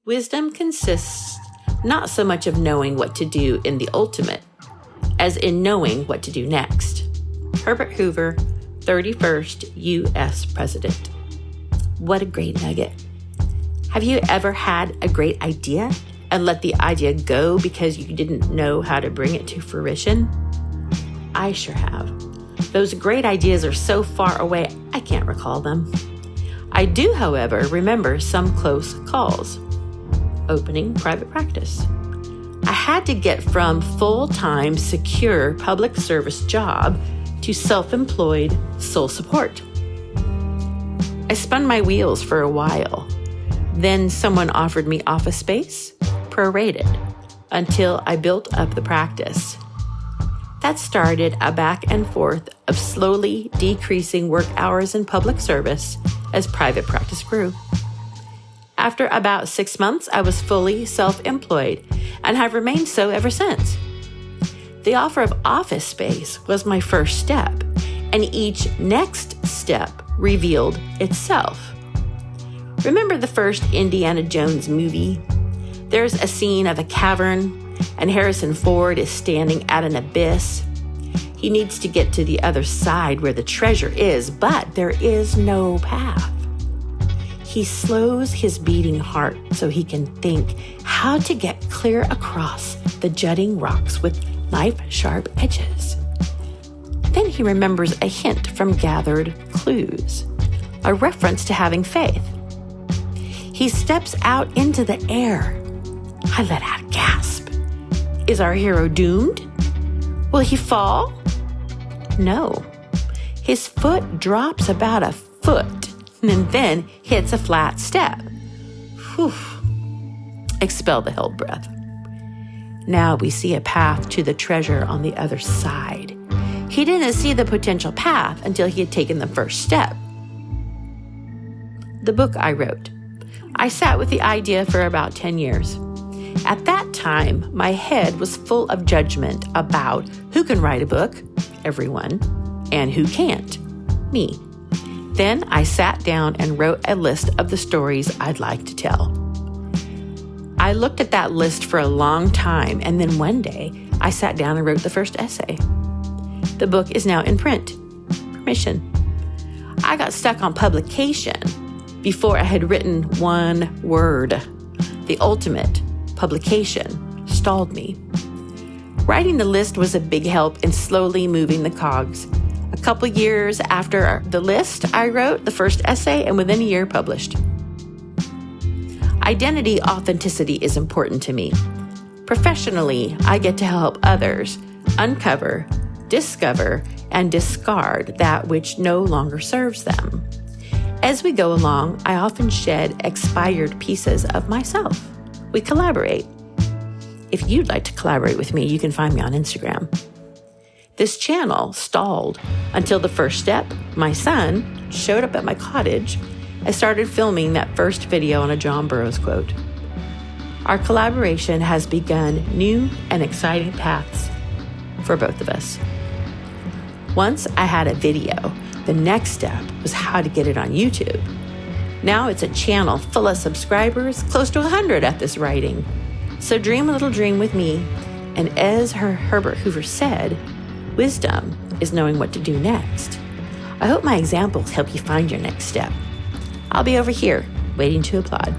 Wisdom consists not so much of knowing what to do in the ultimate, as in knowing what to do next. Herbert Hoover, 31st U.S. President. What a great nugget. Have you ever had a great idea and let the idea go because you didn't know how to bring it to fruition? I sure have. Those great ideas are so far away, I can't recall them. I do, however, remember some close calls. Opening private practice. I had to get from full-time, secure public service job to self-employed sole support. I spun my wheels for a while. Then someone offered me office space, prorated, until I built up the practice. That started a back and forth of slowly decreasing work hours in public service as private practice grew. After about 6 months, I was fully self-employed and have remained so ever since. The offer of office space was my first step, and each next step revealed itself. Remember the first Indiana Jones movie? There's a scene of a cavern, and Harrison Ford is standing at an abyss. He needs to get to the other side where the treasure is, but there is no path. He slows his beating heart so he can think how to get clear across the jutting rocks with knife-sharp edges. Then he remembers a hint from gathered clues, a reference to having faith. He steps out into the air. I let out a gasp. Is our hero doomed? Will he fall? No. His foot drops about a foot and then hits a flat step. Whew. Expel the held breath. Now we see a path to the treasure on the other side. He didn't see the potential path until he had taken the first step. The book I wrote. I sat with the idea for about 10 years. At that time, my head was full of judgment about who can write a book, everyone, and who can't, me. Then I sat down and wrote a list of the stories I'd like to tell. I looked at that list for a long time, and then one day I sat down and wrote the first essay. The book is now in print. Permission. I got stuck on publication before I had written one word. The ultimate, publication, stalled me. Writing the list was a big help in slowly moving the cogs. A couple years after the list, I wrote the first essay and within a year published. Identity authenticity is important to me. Professionally, I get to help others uncover, discover, and discard that which no longer serves them. As we go along, I often shed expired pieces of myself. We collaborate. If you'd like to collaborate with me, you can find me on Instagram. This channel stalled until the first step, my son, showed up at my cottage. I started filming that first video on a John Burroughs quote. Our collaboration has begun new and exciting paths for both of us. Once I had a video, the next step was how to get it on YouTube. Now it's a channel full of subscribers, close to 100 at this writing. So dream a little dream with me, and as Herbert Hoover said, wisdom is knowing what to do next. I hope my examples help you find your next step. I'll be over here, waiting to applaud.